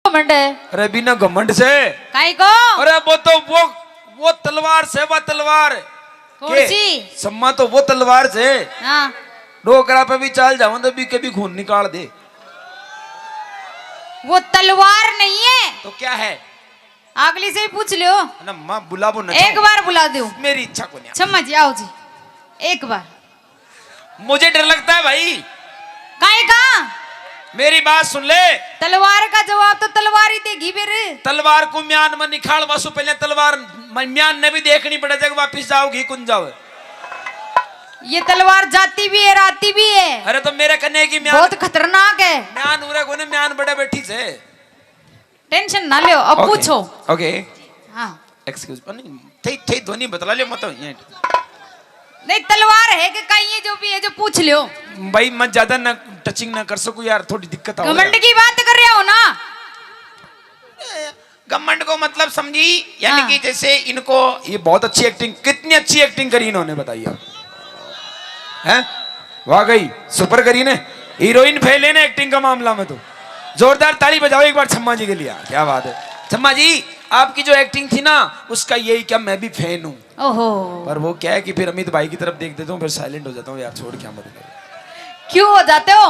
घमंड है? अरे बिना घमंड से काई को? अरे वो तलवार से, वो तलवार कौन सी? सम्मा तो वो तलवार से हाँ डोकरा पे भी चाल जाऊं तो भी कभी खून निकाल दे। वो तलवार नहीं है तो क्या है? अगली से ही पूछ लो ना माँ बुलाबो ना, एक बार बुला दो मेरी इच्छा को नहीं। क्षमा जी आओ जी एक बार। मुझे डर लगता है भाई। काई का? मेरी बात सुन ले। तलवार का जवाब तो तलवार ही देगी फिर। तलवार को म्यान में निखाल वासु पहले तलवार म्यान ने भी देखनी पड़े जब वापिस जाओगी कुंज जाओ। ये तलवार जाती भी है राती भी है। अरे तो मेरे कन्या की म्यान बहुत खतरनाक है। म्यान उरे को ने म्यान बड़े बैठी से टेंशन ना लियो अब पूछो। ओके हाँ एक्सक्यूज नहीं थे ध्वनि बतला लियो मत ये नहीं तलवार है कि कहीं है जो भी है जो पूछ लियो भाई। मैं ज्यादा ना टचिंग ना कर सकूं यार, थोड़ी दिक्कत आ रही है। घमंड की बात कर रहे हो ना? घमंड को मतलब समझी यानी हाँ। कि जैसे इनको ये बहुत अच्छी एक्टिंग, कितनी अच्छी एक्टिंग करी इन्होंने बताइए हैं? वाकई सुपर करी ने, हीरोइन फेल है ना एक्टिंग का मामला में। तो जोरदार ताली बजाओ एक बार छम्मा जी के लिए। क्या बात है छम्मा जी, आपकी जो एक्टिंग थी ना उसका यही क्या मैं भी फैन हूँ। ओहो पर वो क्या है कि फिर अमित भाई की तरफ देख देता हूँ फिर साइलेंट हो जाता हूँ यार, छोड़ क्या मत कर। क्यों हो जाते हो?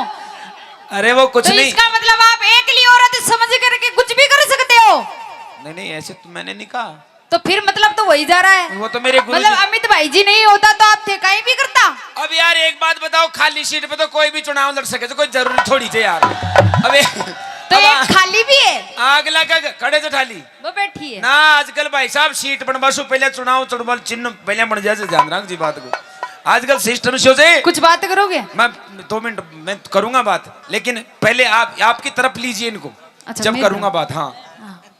अरे वो कुछ तो नहीं। इसका मतलब आप अकेली औरत समझ करके कुछ भी कर सकते हो? नहीं नहीं ऐसे तो मैंने नहीं कहा। तो फिर मतलब तो वही जा रहा है। वो तो मेरे गुरु मतलब अमित भाई जी नहीं होता तो आप थे कहीं भी करता। अब यार एक बात बताओ, खाली सीट पे तो कोई भी चुनाव लड़ सके तो कोई जरूरी थोड़ी थे यार। अबे तो एक खाली भी है आग लगा खड़े तो ठाली वो बैठी है ना। आजकल भाई साहब सीट बनवासु पहले चुनाव चुनाव चिन्ह पहले बन जाए, ध्यान रख जी बात को। आजकल सिस्टम से कुछ बात करोगे? मैं 2 मिनट मैं करूंगा बात, लेकिन पहले आपकी तरफ लीजिए इनको। अच्छा, जब करूंगा बात। हाँ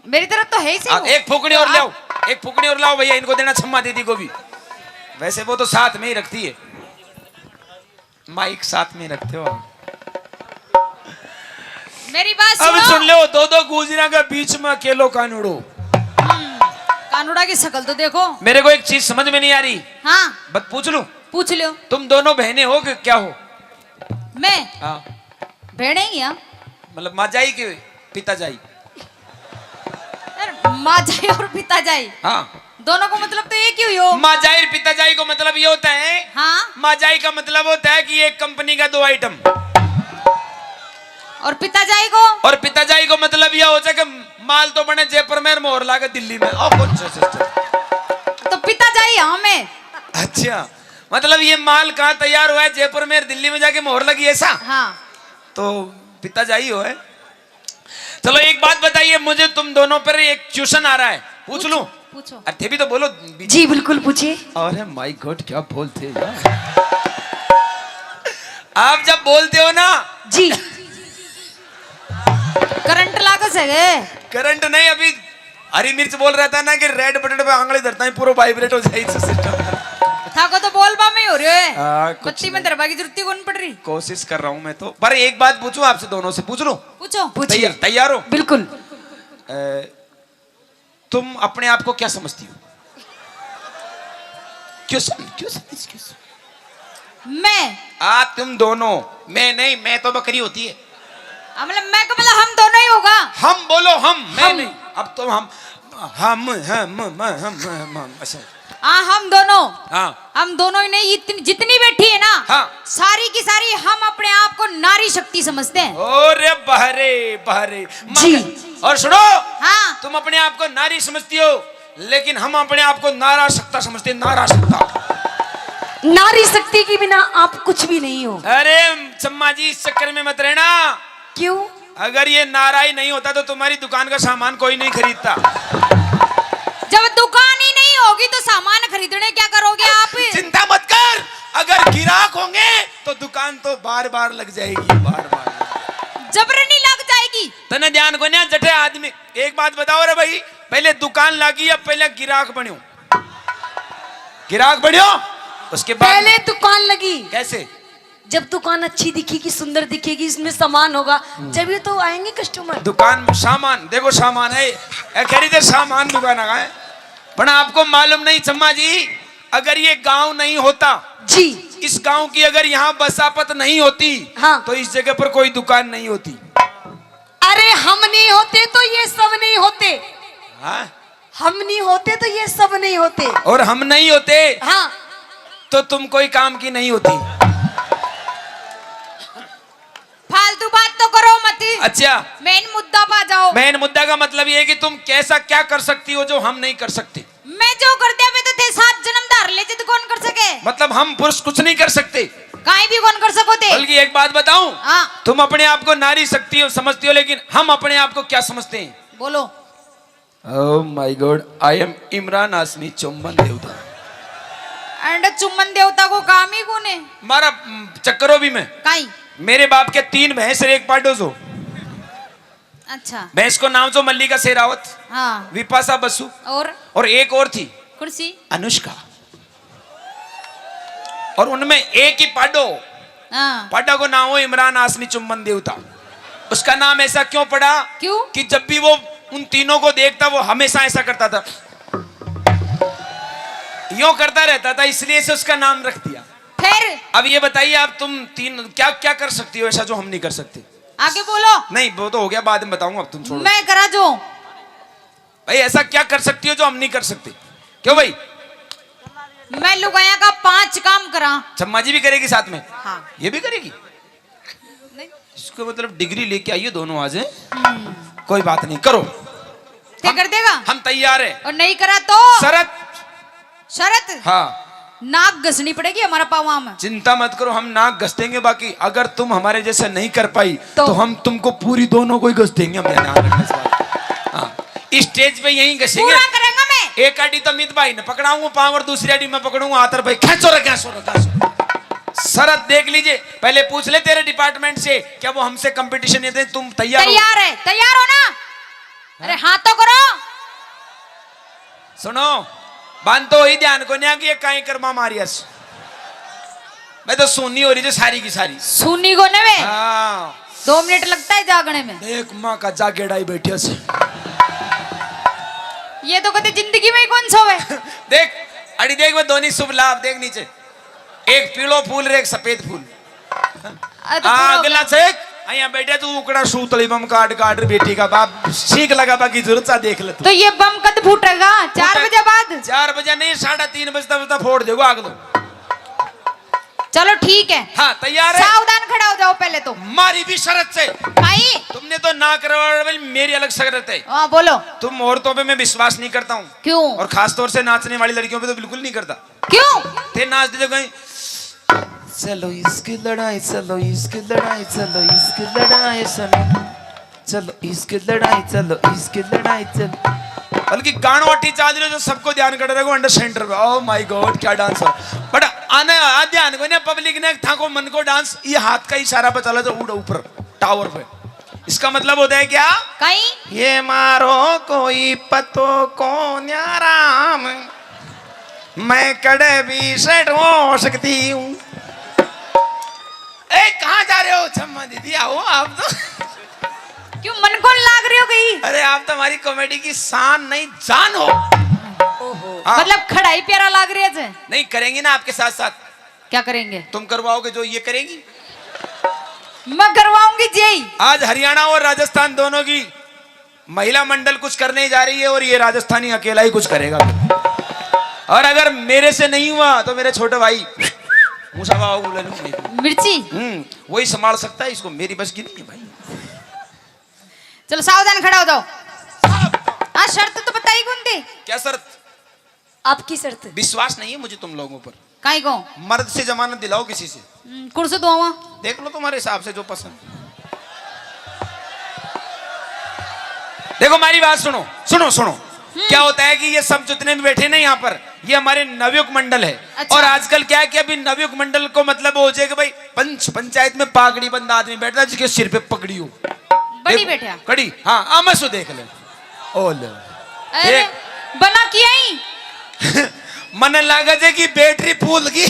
मेरी तरफ तो है ही सही। एक फुकड़ी और लाओ, एक फुकड़ी और लाओ भैया, इनको देना छम्मा दीदी को भी। वैसे वो तो साथ में ही रखती है, माइक साथ में रखते हो आप। मेरी बात अब सुनो। सुन लो, दो गुजरा के बीच में अकेलो कानूड़ो। कानूड़ा की शक्ल तो देखो। मेरे को एक चीज समझ में नहीं आ रही। हाँ बस पूछ लूं, पूछ लो। तुम दोनों बहनें हो कि क्या हो? मैं हाँ भेड़े ही हैं। मतलब माँ जाई के पिता जाई? माँ जाई और पिता जाई हाँ दोनों को मतलब तो एक ही हुई हो। माँ जाई और पिता जाई को मतलब ये होता है। हाँ माँ जाई का मतलब होता है कि एक कंपनी का 2 आइटम, और पिता जाई को? और पिता जाई को मतलब यह होता है कि माल तो बने जयपुर में, मोहर लागे दिल्ली में। और कौन सा तो पिता जाई हमें। अच्छा मतलब ये माल कहाँ तैयार हुआ है? जयपुर में, दिल्ली में जाके मोहर लगी ऐसा? हाँ तो पिता जाई हो है। चलो एक बात बताइए मुझे, तुम दोनों पर एक ट्यूशन आ रहा है, पूछ लूं? पूछो। अरे भी तो बोलो। जी बिल्कुल पूछिए। अरे माय गॉड क्या बोलते यार आप जब बोलते हो ना जी करंट लागत है। करंट नहीं, अभी हरी मिर्च बोल रहा था ना कि रेड बटन पे आंगली धरता है पूरा वाइब्रेट हो जाए सिस्टम। थाको तो बोलबा में ही हो रहे है। कुछ बत्ती में दरबा की जरूरत कौन पड़ रही? कोशिश कर रहा हूं मैं तो। पर एक बात पूछूं आपसे, दोनों से पूछ लूं? पूछो। तैयार हो? बिल्कुल। तुम अपने आप को क्या समझती हो? क्यों मैं तुम दोनों? मैं नहीं, मैं तो बकरी होती है। मतलब मैं को मतलब हम दोनों ही होगा। हम बोलो, हम मैं हम। नहीं। अब तो हम अच्छा हाँ हम दोनों। हाँ हम दोनों ही नहीं, जितनी बैठी है ना हाँ सारी की सारी हम अपने आप को नारी शक्ति समझते हैं। ओरे बहरे बहरे जी। और सुनो, हाँ तुम अपने आप को नारी समझती हो, लेकिन हम अपने आप को नारा शक्ता समझते हैं। नारा शक्ता। नारी शक्ति के बिना आप कुछ भी नहीं हो। अरे चम्मा जी इस चक्कर में मत रहना। क्यों? अगर ये नारा ही नहीं होता तो तुम्हारी दुकान का सामान कोई नहीं खरीदता। जब दुकान ही नहीं होगी तो सामान खरीदने क्या करोगे आप? चिंता मत कर, अगर गिराक होंगे तो दुकान तो बार बार लग जाएगी, बार बार जबरनी लग जाएगी। तने ध्यान को ना जटे आदमी। एक बात बताओ रे भाई, पहले दुकान लगी या पहले गिराक बन्यो? गिराक बन्यो उसके बाद पहले दुकान लगी। कैसे? जब दुकान अच्छी दिखेगी, सुंदर दिखेगी, इसमें सामान होगा, जब ये तो आएंगे कस्टमर। दुकान में सामान देखो, सामान है खरीदे, सामान दुकान है। पर आपको मालूम नहीं चम्मा जी, अगर ये गांव नहीं होता जी, इस गांव की अगर यहाँ बसापत नहीं होती हाँ, तो इस जगह पर कोई दुकान नहीं होती। अरे हम नहीं होते तो होते तो ये सब नहीं होते। और हम नहीं होते हाँ तो तुम कोई काम की नहीं होती। फालतू बात तो करो मत। अच्छा, मेन मुद्दा पा जाओ। मेन मुद्दा का मतलब ये है कि तुम कैसा क्या कर सकती हो जो हम नहीं कर सकते। मैं जो कर दिया वे तो थे 7 जन्म धार ले तो कौन कर सके। मतलब हम पुरुष कुछ नहीं कर सकते, काई भी कौन कर सकोते। बल्कि एक बात बताऊं, हाँ तुम अपने आप को नारी शक्ति हो समझती हो, लेकिन हम अपने आप को क्या समझते हैं? बोलो। Oh my god, I am Imran Hashmi चुम्बन देवता। एंड चुम्बन देवता को काम ही कौन है? मारा चक्करों भी में काई। मेरे बाप के 3 भैंस और 1 पाडो जो। अच्छा भैंस को नाम जो मल्लिका शेरावत, हाँ विपाशा बसु, और एक और थी कुर्सी अनुष्का। और उनमें एक ही पाडो, हाँ पाडा को नाम हो इमरान हाशमी चुम्बन देवता। उसका नाम ऐसा क्यों पड़ा? क्यों? कि जब भी वो उन तीनों को देखता वो हमेशा ऐसा करता था, यूं करता रहता था, इसलिए से उसका नाम रख दिया। फिर अब ये बताइए आप, तुम तीन क्या क्या कर सकती हो ऐसा जो हम नहीं कर सकते? आगे बोलो। नहीं वो तो हो गया, बाद में बताऊंगा, अब तुम छोड़ो। मैं करा जो भाई ऐसा क्या कर सकती हो जो हम नहीं कर सकते? क्यों भाई? मैं लुगाया का 5 काम करा। चम्मा जी भी करेगी साथ में? हाँ ये भी करेगी? नहीं इसको मतलब डिग्री लेके आइए दोनों आज। कोई बात नहीं, करो। क्या कर देगा? हम तैयार हैं। और नहीं करा तो शरत? शरत हाँ, नाक घसनी पड़ेगी हमारा पावा में। चिंता मत करो, हम नाक घस देंगे। बाकी अगर तुम हमारे जैसे नहीं कर पाई तो हम तुमको पूरी दोनों को ही घस देंगे। हम ध्यान रखना इस बात। हाँ, स्टेज पे यहीं घसेंगे। पूरा करेंगे मैं। एक आड़ी तो मित भाई ने पकड़ाऊंगा पाँव और दूसरी आड़ी मैं पकड़ूंगा हाथ। भाई खेचो रे, कैसो रे, कैसो। शरत देख लीजिए, पहले पूछ ले तेरे डिपार्टमेंट से, क्या वो हमसे कंपटीशन देते? तुम तैयार हो? तैयार है, तैयार हो ना? अरे हाँ तो करो। सुनो, बांध तो ही ध्यान को नहीं कि कहीं कर्मा मारियस। मैं तो सुननी हो रही थी सारी की सारी। सुनी को ने में हाँ 2 मिनट लगता है जागने में। देख माँ का जागेड़ाई बैठे से। ये तो कहते जिंदगी में ही कौन सा है। देख अड़ी देख, मैं दोनों शुभ लाभ देख नीचे, एक पीलो फूल रे एक सफेद फूल। अगला से यहाँ बैठे तू उकड़ा सूतली बम काट काट बेटी का बाप सीख लगा बाकी जरूरत सा देख ले तू। तो ये बम कद फूटेगा? 4 बजे बाद? 4 बजे नहीं, 3:30 बजता फोड़ देगा आग दो। चलो ठीक है। हाँ तैयार है? सावधान खड़ा हो जाओ पहले तो। मारी भी शरत से। भाई तुमने तो ना करवा, मेरी अलग शरत है। हाँ बोलो। तुम औरतों पे मैं विश्वास नहीं करता हूँ। क्यों? और खास तौर से नाचने वाली लड़कियों पे तो बिल्कुल नहीं करता। क्यों? थे नाच दे कहीं, चलो इसकी लड़ाई, चलो इसकी लड़ाई, चलो इसकी लड़ाई, चलो इसकी लड़ाई, चलो इसकी लड़ाई, चलो। बल्कि गानवाटी चाल रहे जो सबको ध्यान कर रहे हो अंडर सेंटर पे। ओह माय गॉड क्या डांस है। बट आने ध्यान को ना पब्लिक ने था को मन को डांस, ये हाथ का इशारा पे चला जो उड़ ऊपर टावर पे। इसका मतलब होता है क्या? कहीं ये मारो कोई पतो को न्याराम, मैं कड़े भी सेट हो सकती हूँ। ए कहाँ जा रहे हो? छम्मा दीदी आओ आप तो। क्यों मन को लाग रही हो गई? अरे आप तो हमारी कॉमेडी की शान नहीं जान हो। हाँ। मतलब खड़ाई प्यारा लाग रही है। नहीं करेंगी ना आपके साथ साथ। क्या करेंगे? तुम करवाओगे जो ये करेगी। मैं करवाऊंगी जी। आज हरियाणा और राजस्थान दोनों की महिला मंडल कुछ करने जा रही है और ये राजस्थानी अकेला ही कुछ करेगा। और अगर मेरे से नहीं हुआ तो मेरे छोटे भाई मिर्ची वही संभाल सकता है इसको, मेरी बस की नहीं है भाई। चलो सावधान खड़ा हो जाओ। हाँ शर्त तो बताई कौन थी? क्या शर्त? आपकी शर्त? विश्वास नहीं है मुझे तुम लोगों पर। काई को? मर्द से जमानत दिलाओ किसी से। कुर्सी दो देख लो तुम्हारे हिसाब से जो पसंद। देखो हमारी बात सुनो सुनो सुनो। क्या होता है कि ये सब जितने भी बैठे ना यहाँ पर, ये हमारे नवयुग मंडल है। अच्छा। और आजकल क्या है कि अभी नवयुग मंडल को मतलब हो जाएगा भाई पंचायत में पागड़ी बंद आदमी बैठता है जिसके सिर पे पगड़ी हो। बड़ी बैठा कड़ी हाँ आमसो देख ले। ओ ले अरे बना किया ही मन लागत है कि बैटरी फूल की।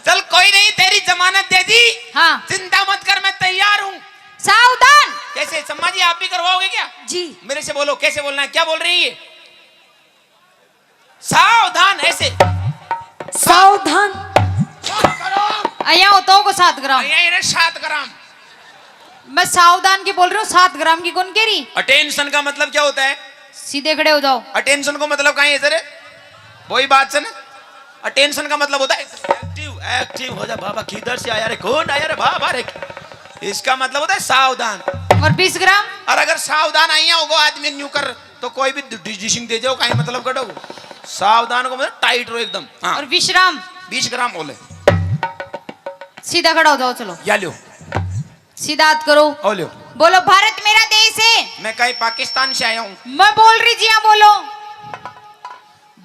चल कोई नहीं, तेरी जमानत दे दी। हाँ चिंता मत कर, मैं तैयार हूँ। सावधान। कैसे सम्मा जी आप भी करवाओगे क्या? जी। मेरे से बोलो कैसे बोलना है, क्या बोल रही है? सावधान ऐसे। सावधान। आया हो तो को 7 ग्राम। 7 ग्राम। मैं सावधान की बोल रही हूँ, 7 ग्राम की कौन कह रही? अटेंशन का मतलब क्या होता है? सीधे खड़े हो जाओ। अटेंशन को मतलब कहीं इधर है, वही बात सुन। अटेंशन का मतलब होता है एक्टिव, एक्टिव हो जा बाबा, किधर से आया रे, कौन आया रे बाबा रे। इसका मतलब होता है सावधान। और 20 ग्राम? और अगर सावधान आइया होगो आदमी न्यू कर तो कोई भी डिजिंग दे जाओ, कहीं मतलब कटो। सावधान को मतलब टाइट रहो एकदम। हाँ। और 20 ग्राम? 20 ग्राम बोले। सीधा खड़ा हो जाओ, चलो या लो, सीधा हाथ करो। ओ लो। बोलो भारत मेरा देश है। मैं कहीं पाकिस्तान से आया हूँ। मैं बोल रही जी, हाँ बोलो।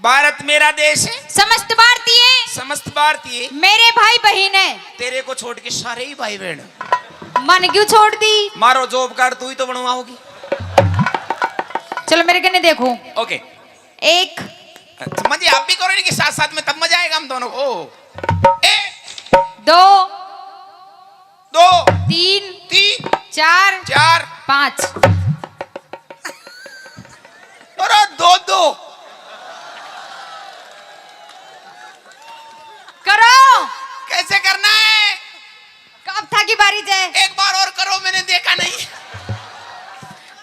भारत मेरा देश है, समस्त भारतीय समस्त भारतीय मेरे भाई बहन है। तेरे को छोड़ के सारे ही भाई बहन। मन क्यों छोड़ दी? मारो जॉब कार्ड तू ही तो बनवाओगी। चलो मेरे कने देखो। ओके। 1 मजे आप भी करो कि साथ साथ में, तब मजा आएगा हम दोनों को। 2 2 3 3 4 4 5। और 2 करो। कैसे करना है? कब था की बारी है? एक बार और करो, मैंने देखा नहीं।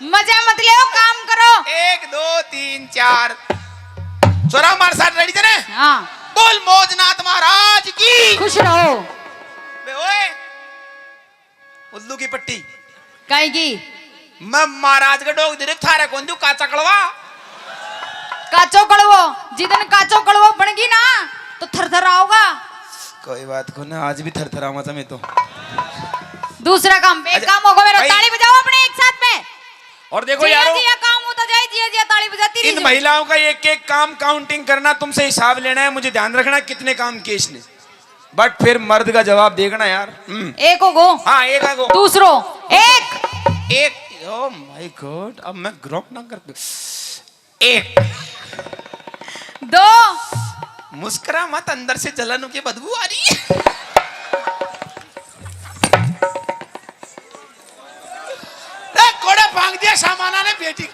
मजा मत ले, काम करो। 1 2 3 4। छोरा हमारे साथ रेडी थे? हाँ। बोल मौजनाथ महाराज की। खुश रहो। बे ओए, उल्लू की पट्टी काई की? मैं महाराज का डोग दे थारे कौन दू काचा कड़वा। काचो कड़वो, जिदन काचो कड़वो बनगी ना तो थरथर आओगा। कोई बात को ना, आज भी थरथरावा था मैं तो। दूसरा काम, एक काम होगा मेरा। ताली बजाओ अपने एक साथ में। और देखो यारो, जिया काम होता जाए, जिया जिया ताली बजाती रही। इन महिलाओं का एक एक काम काउंटिंग करना, तुमसे हिसाब लेना है, मुझे ध्यान रखना कितने काम किए इसने, बट फिर मर्द का जवाब देखना यार। एक हो गो। हाँ एक आगो। दूसरो एक। ओ माय गॉड, अब मैं ग्रोप ना कर। 1 2 मुस्कुरा मत, अंदर से जलन की बदबू आ रही है। कोड़ा भाग दिया सामाना ने बेटी,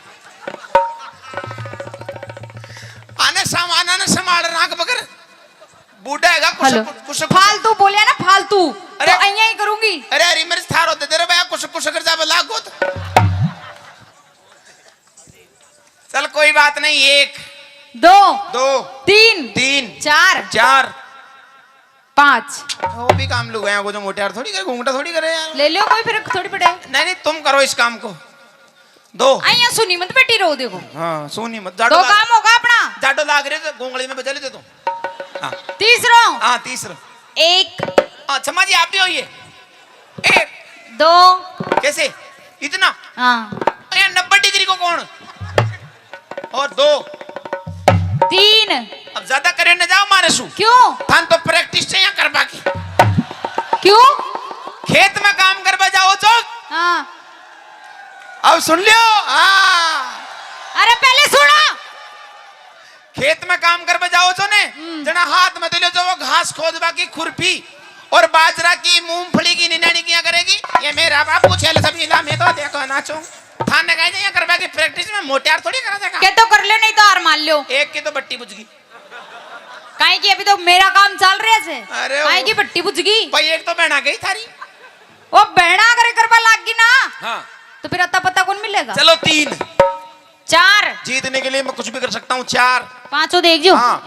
आने सामाना ने संभाल नाक बगर बूढ़ा है हेलो, फालतू बोलिया ना, फालतू। अरे तो अइया ही करूंगी। अरे अरे मेरे थार होते तेरे भैया कुछ कर जा लागो। चल कोई बात नहीं। 1 2 2 3 4 4 5। वो भी काम लोग हैं, जो मोटे यार थोड़ी करे, घूंघटा थोड़ी करे यार। ले लो, कोई फर्क थोड़ी पड़े। नहीं नहीं तुम करो इस काम को। 2 अइया सुनी मत बेटी रो, देखो। हाँ सोनी मत। 2 काम होगा अपना। जाडो लाग रहे तो गोंगली में बजा लेते तो। हाँ तीसरो। हाँ तीसरा। 1 अच्छा माँ जी आप भी होइए। 1 2 कैसे इतना? हाँ। 90 डिग्री को कौन? और 2 3। अब ज्यादा करे न जाओ मारे सु। क्यों? थान तो प्रैक्टिस चाहिए कर बाकी। क्यों? खेत में काम कर जाओ चौक। हाँ। अब सुन लियो। हाँ अरे पहले सुनो। खेत में काम कर जाओ तो ने जना हाथ में दिलो जो वो घास खोद बाकी खुरपी और बाजरा की मूंगफली की निनानी किया करेगी। ये मेरा बापू छेल सब इला में तो देखो नाचो थान ने कहे ये करवा की प्रैक्टिस में मोटियार थोड़ी करा देगा। के तो कर लो, नहीं तो हार मान लो। एक की तो बट्टी बुझ गई। काहे की अभी तो मेरा काम चल रहा है। अरे काहे की बट्टी बुझ गई? भाई एक तो बहना गई थारी। वो बहना करे करवा लाग गई ना। हाँ तो फिर अता पता कौन मिलेगा? चलो 3 4। जीतने के लिए मैं कुछ भी कर सकता हूँ। 4 5 देख जो। हाँ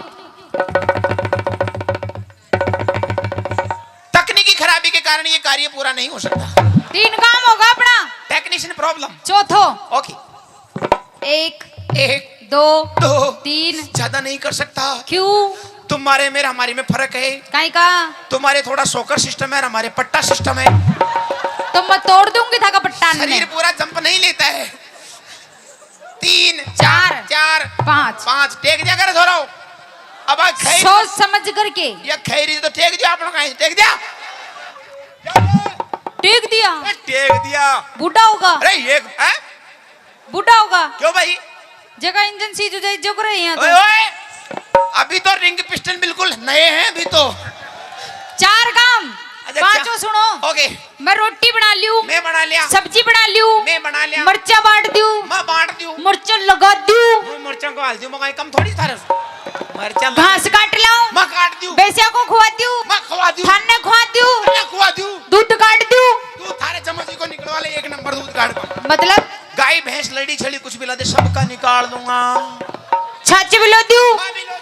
तकनीकी खराबी के कारण ये कार्य पूरा नहीं हो सकता। 3 काम होगा अपना। Technician problem. चौथो। ओके 1 1 2 2 3। ज्यादा नहीं कर सकता। क्यों? तुम्हारे मेरे हमारे में फर्क है। काहे का? तुम्हारे थोड़ा सोकर सिस्टम है, हमारे पट्टा सिस्टम है। तो मैं तोड़ दूंगी था का पट्टा। शरीर पूरा जंप नहीं लेता है। 3 4 4 5 टेक दिया कर धोरो। अब सोच समझ करके। या खैरी तो टेक दिया आप लोग। टेक दिया टेक दिया। टेक दिया। बूढ़ा होगा। अरे ये बूढ़ा होगा। क्यों भाई? जगह इंजन सीज हो जाए जो करे यहाँ ओए तो। ओए अभी तो रिंग पिस्टन बिल्कुल नए हैं अभी तो। 4 काम। अच्छा, 5 सुनो। ओके मैं रोटी बना लियो। मैं बना लिया। सब्जी बना लियो। मैं बना लिया। मर्चा बांट दूं। मैं बांट दूं। मिर्चा लगा दूं। मिर्चा को हाल दूं। मगर कम थोड़ी था मिर्चा घास काट लाऊं। मैं काट दूं। बेसिया को खुआ दूं। मैं खवा दूं। थाने खुआ दूं। मैं खवा दूं। दूध काट दूं। तू थारे चम्मच को निकलवा ले पर दूध काट पाऊं। मतलब गाय भैंस लड़ी छड़ी कुछ भी ला दे सबका निकाल दूंगा। छाछ बिलो दियो,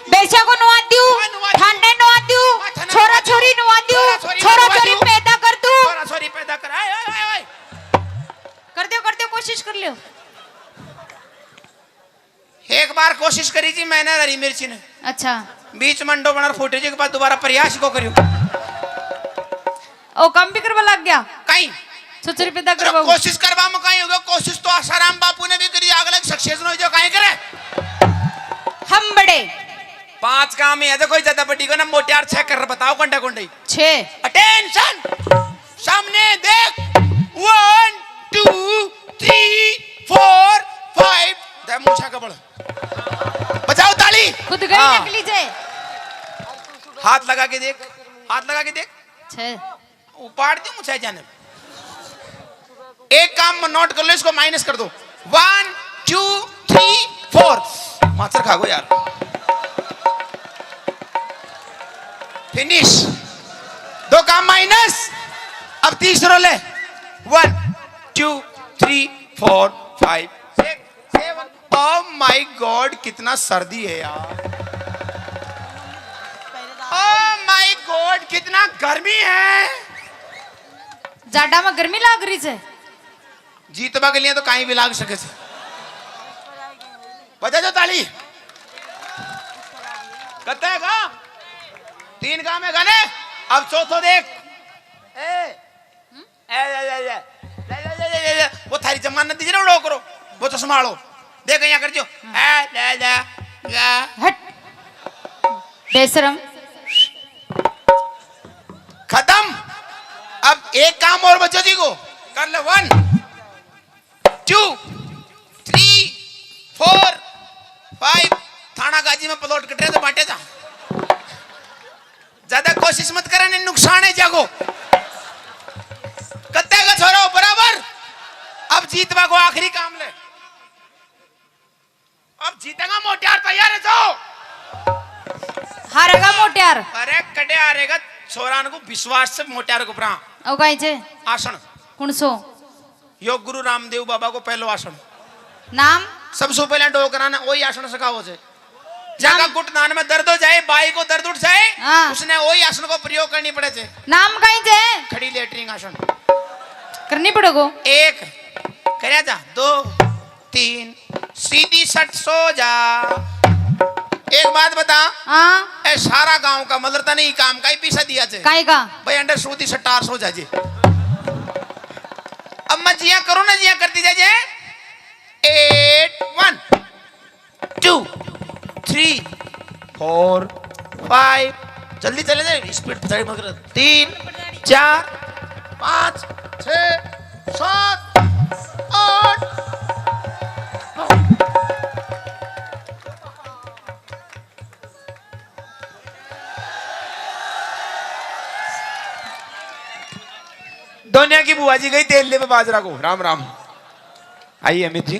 बेचा को नुआ दियो, ठाणे नुआ दियो, छोरा छोरी नुआ दियो, छोरा छोरी पैदा कर दू, छोरा छोरी पैदा कर। आए आए आए कर दियो कोशिश कर लियो। एक बार कोशिश करी थी मैंने हरी मिर्ची ने। अच्छा बीच मंडो बना फूटे जी के बाद दोबारा प्रयास को करियो। ओ काम भी करवा लग गया कहीं छोरी पैदा करवा। कोशिश करवा में कहीं होगा। कोशिश तो आसाराम बापू ने भी करी, अगला सक्सेस न हो जो कहीं करे। हम बड़े 5 काम है देखो ज्यादा बड़ी को ना मोटियार 6 कर बताओ घंटा घंटे 6। अटेंशन सामने देख 1 2 3 4 5 दे मूछा का बड़ा बजाओ ताली। खुद गई हाँ। नकली जे हाथ लगा के देख, हाथ लगा के देख। 6 उपाड़ दी मुझे जाने। एक काम नोट कर लो, इसको माइनस कर दो। 1 2 3 4 मास्टर खा गो यार। फिनिश। 2 काम माइनस। अब तीसरा ले 1 2 3 4 5 6 7। ओह माय गॉड कितना सर्दी है यार। ओह माय गॉड कितना गर्मी है। जाडा में गर्मी लाग रही है। जीतवा के लिए तो कहीं भी लाग सके। बजा जो ताली। कहते हैं का 3 काम है गाने। अब चौथो देख। वो थारी जमानत दीजिए ना उड़ो करो वो तो संभालो। देख यहाँ कर जो हट बेशरम। खत्म। अब एक काम और बच्चों जी को कर ले। 1 2 3 4 5 थाना गाजी में प्लॉट कट रहे तो बांटे जा। ज्यादा कोशिश मत करने नुकसान है जागो। कत्ते का छोरो बराबर। अब जीतवा को आखिरी काम ले। अब जीतेगा मोटियार तैयार है जाओ। हारेगा मोटियार। अरे कटे हारेगा छोरान को विश्वास से मोटियार को प्रा ओ काई छे आसन कौन सो योग गुरु रामदेव बाबा को पहलो आसन नाम सबसे पहले डोकराना वही आसन सिखाओ से। जहाँ घुटनान में दर्द हो जाए, बाई को दर्द उठ जाए, हाँ। उसने वही आसन को प्रयोग करनी पड़े थे। नाम काई छे खड़ी लेटरिंग आसन करनी पड़ेगो। 1 करे जा 2 3 सीधी सट सो जा। एक बात बता हाँ ए सारा गांव का मतलब था नहीं काम का ही पीछा दिया थे काई का भाई अंडर सूदी सटार सो जाजे। अब मैं जिया करो ना जिया करती जाजे। 8 1 2 3 4 5 जल्दी चले जाए स्पीड पछाड़ी मत कर। 3 4 5 6 7 8 दुनिया की बुआ जी गई तेल ले पे बाजरा को। राम राम। आइए अमित जी।